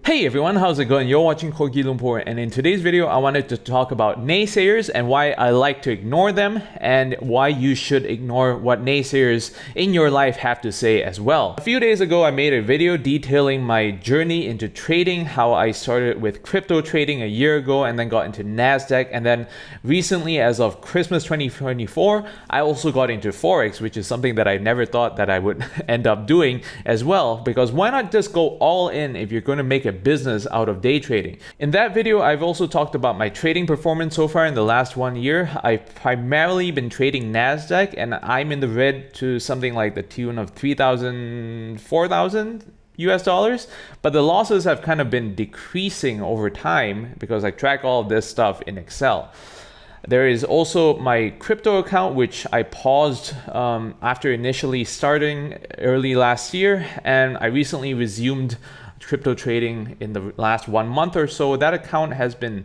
Hey everyone, how's it going? You're watching Koki Lumpur, and in today's video I wanted to talk about naysayers and why I like to ignore them and why you should ignore what naysayers in your life have to say as well. A few days ago I made a video detailing my journey into trading, how I started with crypto trading a year ago and then got into NASDAQ, and then recently as of Christmas 2024 I also got into forex, which is something that I never thought that I would end up doing as well, because why not just go all in if you're going to make a business out of day trading. In that video, I've also talked about my trading performance so far in the last 1 year. I've primarily been trading NASDAQ, and I'm in the red to something like the tune of 3,000, 4,000 US dollars, but the losses have kind of been decreasing over time because I track all of this stuff in Excel. There is also my crypto account, which I paused after initially starting early last year, and I recently resumed crypto trading in the last 1 month or so. That account has been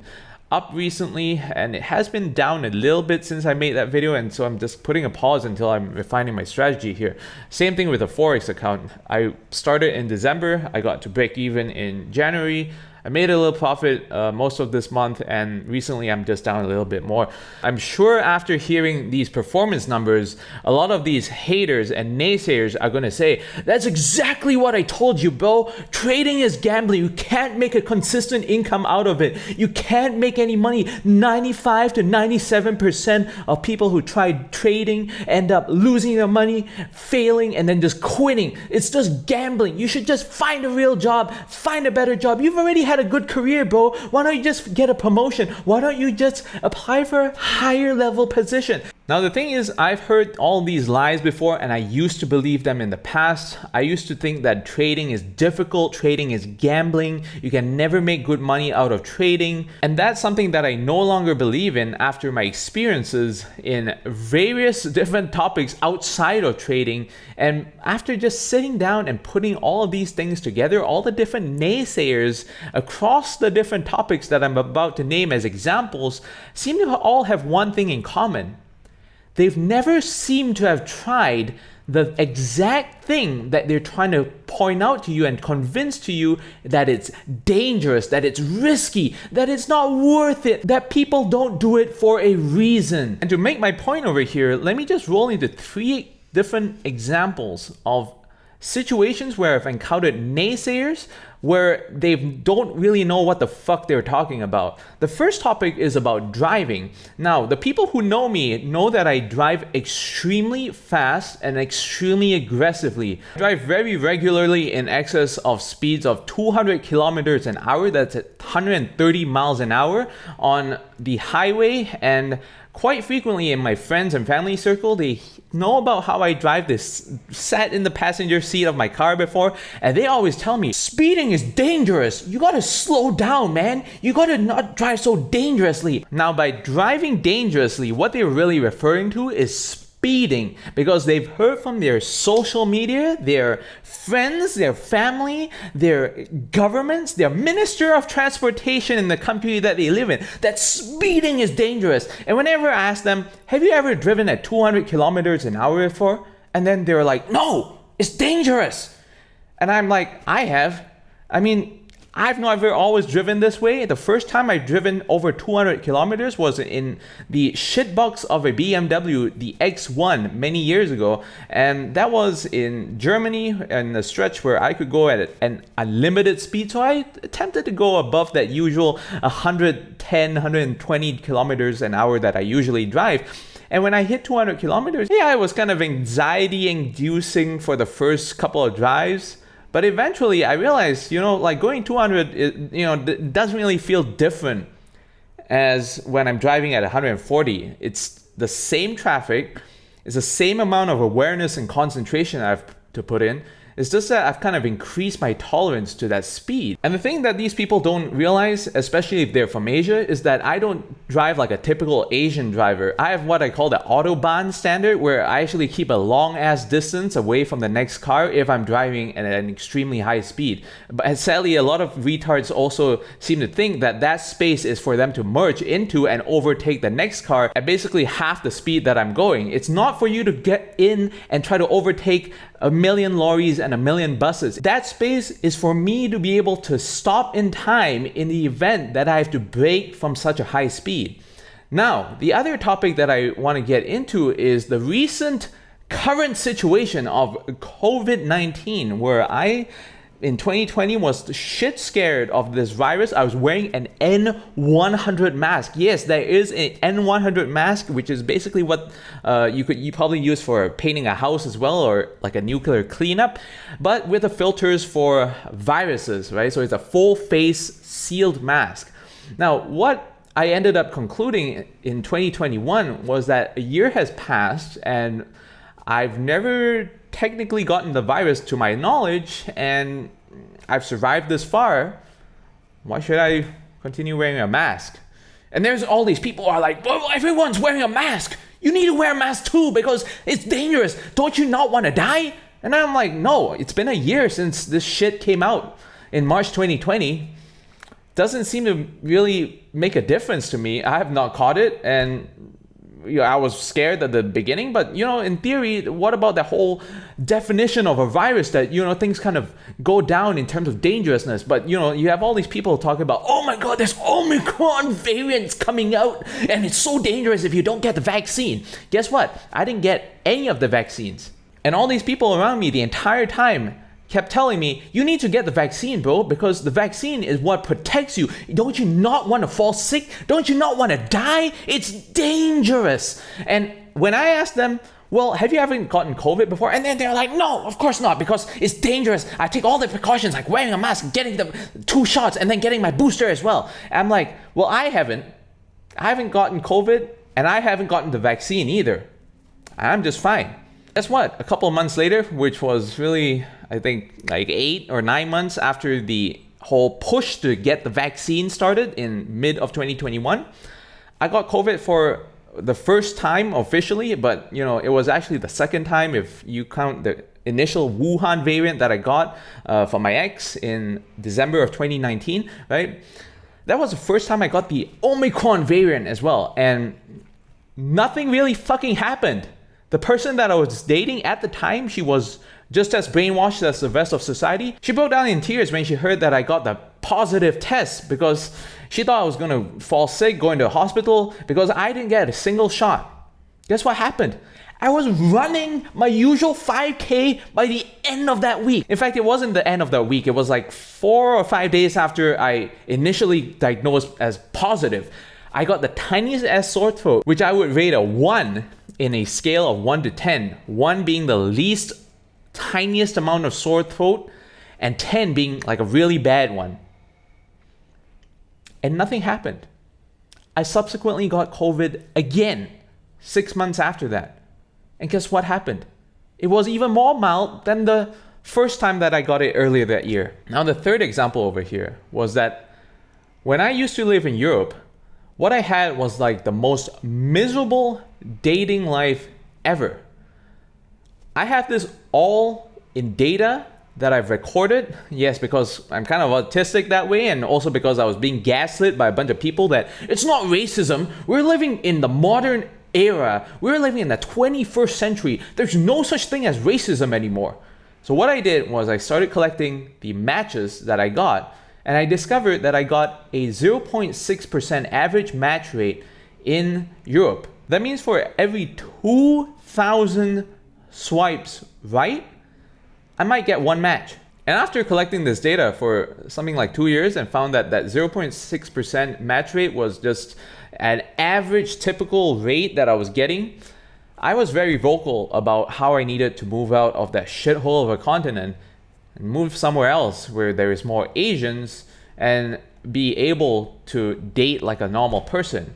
up recently and it has been down a little bit since I made that video, and so I'm just putting a pause until I'm refining my strategy here. Same thing with the forex account. I started in December, I got to break even in January. I made a little profit most of this month, and recently I'm just down a little bit more. I'm sure after hearing these performance numbers, a lot of these haters and naysayers are going to say, that's exactly what I told you, bro. Trading is gambling. You can't make a consistent income out of it. You can't make any money. 95 to 97% of people who try trading end up losing their money, failing, and then just quitting. It's just gambling. You should just find a real job, find a better job. You've already had a good career, bro. Why don't you just get a promotion? Why don't you just apply for a higher level position? Now the thing is, I've heard all these lies before and I used to believe them in the past. I used to think that trading is difficult, trading is gambling, you can never make good money out of trading. And that's something that I no longer believe in after my experiences in various different topics outside of trading. And after just sitting down and putting all of these things together, all the different naysayers across the different topics that I'm about to name as examples seem to all have one thing in common. They've never seemed to have tried the exact thing that they're trying to point out to you and convince to you that it's dangerous, that it's risky, that it's not worth it, that people don't do it for a reason. And to make my point over here, let me just roll into 3 different examples of situations where I've encountered naysayers where they don't really know what the fuck they're talking about. The first topic is about driving. Now, the people who know me know that I drive extremely fast and extremely aggressively. I drive very regularly in excess of speeds of 200 kilometers an hour. That's at 130 miles an hour on the highway, and quite frequently in my friends and family circle, they know about how I drive. This sat in the passenger seat of my car before, and they always tell me, speeding is dangerous. You gotta slow down, man. You gotta not drive so dangerously. Now, by driving dangerously, what they're really referring to is speeding, because they've heard from their social media, their friends, their family, their governments, their minister of transportation in the country that they live in, that speeding is dangerous. And whenever I ask them, have you ever driven at 200 kilometers an hour before? And then they're like, no, it's dangerous. And I'm like, I have. I've never always driven this way. The first time I've driven over 200 kilometers was in the shitbox of a BMW, the X1, many years ago. And that was in Germany, in a stretch where I could go at an unlimited speed. So I attempted to go above that usual 110, 120 kilometers an hour that I usually drive. And when I hit 200 kilometers, it was kind of anxiety inducing for the first couple of drives. But eventually I realized, like going 200, doesn't really feel different as when I'm driving at 140. It's the same traffic, it's the same amount of awareness and concentration I have to put in. It's just that I've kind of increased my tolerance to that speed. And the thing that these people don't realize, especially if they're from Asia, is that I don't drive like a typical Asian driver. I have what I call the Autobahn standard, where I actually keep a long ass distance away from the next car if I'm driving at an extremely high speed. But sadly, a lot of retards also seem to think that that space is for them to merge into and overtake the next car at basically half the speed that I'm going. It's not for you to get in and try to overtake a million lorries and a million buses. That space is for me to be able to stop in time in the event that I have to brake from such a high speed. Now, the other topic that I want to get into is the recent current situation of COVID-19, where I, in 2020, was shit scared of this virus. I was wearing an N100 mask. Yes, there is an N100 mask, which is basically what you probably use for painting a house as well, or like a nuclear cleanup, but with the filters for viruses, right? So it's a full face sealed mask. Now, what I ended up concluding in 2021 was that a year has passed and I've never technically gotten the virus to my knowledge, and I've survived this far. Why should I continue wearing a mask? And there's all these people who are like, well, everyone's wearing a mask. You need to wear a mask too because it's dangerous. Don't you not want to die? And I'm like, no, it's been a year since this shit came out in March 2020. Doesn't seem to really make a difference to me. I have not caught it, and I was scared at the beginning, but in theory, what about the whole definition of a virus that things kind of go down in terms of dangerousness? But you have all these people talking about, oh my god, there's Omicron variants coming out and it's so dangerous if you don't get the vaccine. Guess what? I didn't get any of the vaccines, and all these people around me the entire time kept telling me, you need to get the vaccine, bro, because the vaccine is what protects you. Don't you not want to fall sick? Don't you not want to die? It's dangerous. And when I asked them, well, have you ever gotten COVID before? And then they're like, no, of course not, because it's dangerous. I take all the precautions, like wearing a mask, getting the 2 shots, and then getting my booster as well. And I'm like, well, I haven't gotten COVID, and I haven't gotten the vaccine either. I'm just fine. Guess what? A couple of months later, which was really, I think, like 8 or 9 months after the whole push to get the vaccine started in mid of 2021, I got COVID for the first time officially, but it was actually the second time if you count the initial Wuhan variant that I got from my ex in December of 2019, right? That was the first time I got the Omicron variant as well, and nothing really fucking happened. The person that I was dating at the time, she was just as brainwashed as the rest of society. She broke down in tears when she heard that I got the positive test because she thought I was going to fall sick, going to a hospital because I didn't get a single shot. Guess what happened? I was running my usual 5K by the end of that week. In fact, it wasn't the end of that week. It was like 4 or 5 days after I initially diagnosed as positive. I got the tiniest ass sore throat, which I would rate a 1 in a scale of 1 to 10. 1 being the least tiniest amount of sore throat, and 10 being like a really bad one. And nothing happened. I subsequently got COVID again 6 months after that. And guess what happened? It was even more mild than the first time that I got it earlier that year. Now, the third example over here was that when I used to live in Europe, what I had was like the most miserable dating life ever. I have this all in data that I've recorded. Yes, because I'm kind of autistic that way, and also because I was being gaslit by a bunch of people that it's not racism. We're living in the modern era. We're living in the 21st century. There's no such thing as racism anymore. So what I did was I started collecting the matches that I got, and I discovered that I got a 0.6% average match rate in Europe. That means for every 2,000 swipes right, I might get 1 match. And after collecting this data for something like 2 years and found that 0.6% match rate was just an average typical rate that I was getting, I was very vocal about how I needed to move out of that shithole of a continent and move somewhere else where there is more Asians and be able to date like a normal person.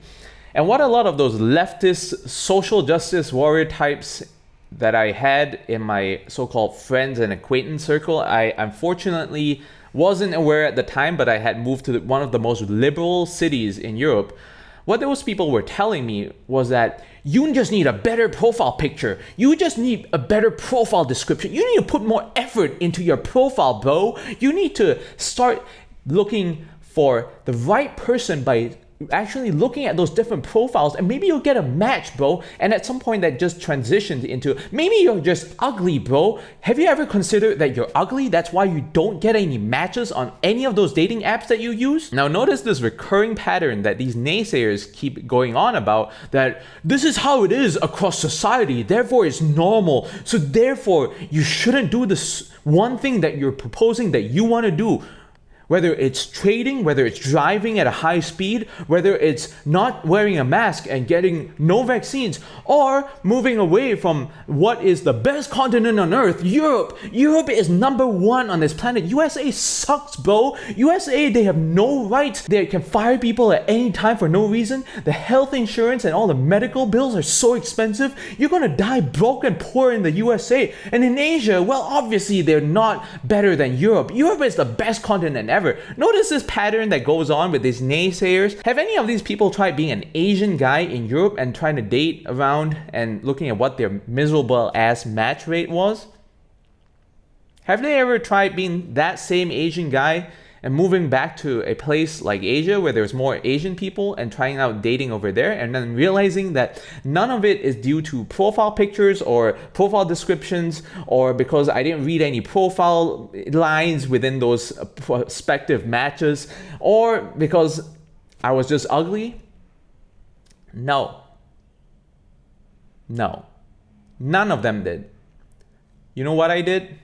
And what a lot of those leftist social justice warrior types that I had in my so-called friends and acquaintance circle, I unfortunately wasn't aware at the time, but I had moved to one of the most liberal cities in Europe. What those people were telling me was that you just need a better profile picture. You just need a better profile description. You need to put more effort into your profile, bro. You need to start looking for the right person by actually looking at those different profiles, and maybe you'll get a match, bro. And at some point that just transitions into, maybe you're just ugly, bro. Have you ever considered that you're ugly? That's why you don't get any matches on any of those dating apps that you use? Now notice this recurring pattern that these naysayers keep going on about, that this is how it is across society, therefore it's normal, so therefore you shouldn't do this one thing that you're proposing that you want to do. Whether it's trading, whether it's driving at a high speed, whether it's not wearing a mask and getting no vaccines, or moving away from what is the best continent on earth, Europe. Europe is #1 on this planet. USA sucks, bro. USA, they have no rights. They can fire people at any time for no reason. The health insurance and all the medical bills are so expensive. You're gonna die broke and poor in the USA. And in Asia, well, obviously they're not better than Europe. Europe is the best continent ever. Notice this pattern that goes on with these naysayers. Have any of these people tried being an Asian guy in Europe and trying to date around and looking at what their miserable ass match rate was? Have they ever tried being that same Asian guy and moving back to a place like Asia where there's more Asian people and trying out dating over there, and then realizing that none of it is due to profile pictures or profile descriptions, or because I didn't read any profile lines within those prospective matches, or because I was just ugly? No. None of them did. You know what I did?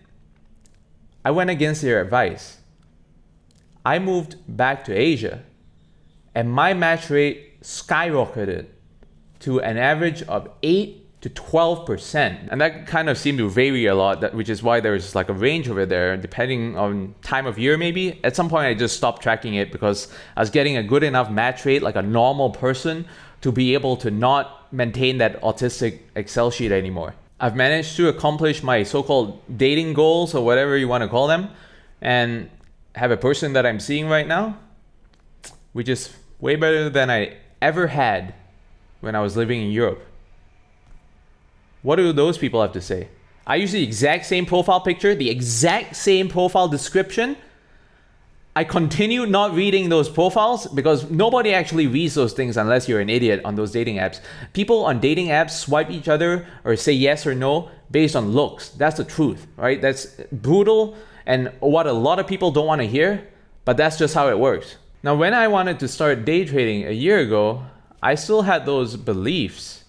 I went against their advice. I moved back to Asia, and my match rate skyrocketed to an average of 8 to 12%. And that kind of seemed to vary a lot, which is why there's like a range over there, depending on time of year maybe. At some point I just stopped tracking it because I was getting a good enough match rate, like a normal person, to be able to not maintain that autistic Excel sheet anymore. I've managed to accomplish my so-called dating goals, or whatever you want to call them, and have a person that I'm seeing right now, which is way better than I ever had when I was living in Europe. What do those people have to say? I use the exact same profile picture, the exact same profile description. I continue not reading those profiles because nobody actually reads those things unless you're an idiot on those dating apps. People on dating apps swipe each other or say yes or no based on looks. That's the truth, right? That's brutal and what a lot of people don't want to hear, but that's just how it works. Now, when I wanted to start day trading a year ago, I still had those beliefs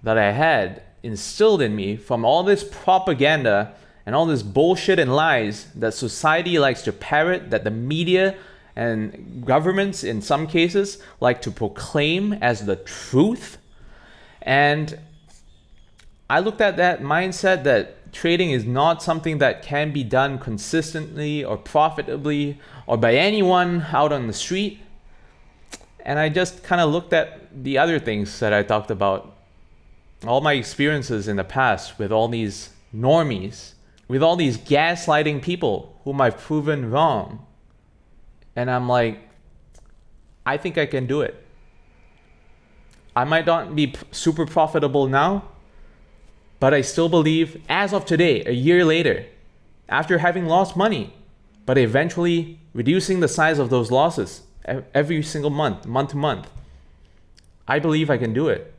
that I had instilled in me from all this propaganda and all this bullshit and lies that society likes to parrot, that the media and governments in some cases like to proclaim as the truth. And I looked at that mindset that trading is not something that can be done consistently or profitably or by anyone out on the street. And I just kind of looked at the other things that I talked about, all my experiences in the past with all these normies, with all these gaslighting people whom I've proven wrong. And I'm like, I think I can do it. I might not be super profitable now, but I still believe, as of today, a year later, after having lost money, but eventually reducing the size of those losses every single month, month to month, I believe I can do it.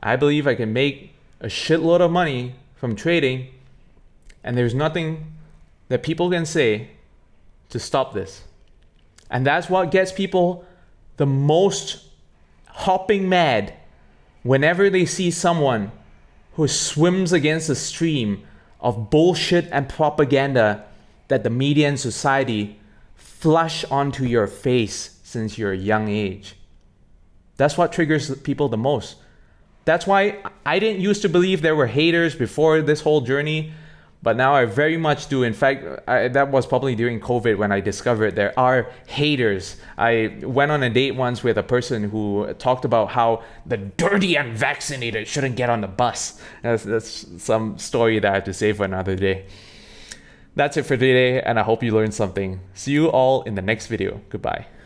I believe I can make a shitload of money from trading, and there's nothing that people can say to stop this. And that's what gets people the most hopping mad whenever they see someone who swims against the stream of bullshit and propaganda that the media and society flush onto your face since you're a young age. That's what triggers people the most. That's why I didn't used to believe there were haters before this whole journey, but now I very much do. In fact, that was probably during COVID when I discovered there are haters. I went on a date once with a person who talked about how the dirty unvaccinated shouldn't get on the bus. That's some story that I have to save for another day. That's it for today, and I hope you learned something. See you all in the next video. Goodbye.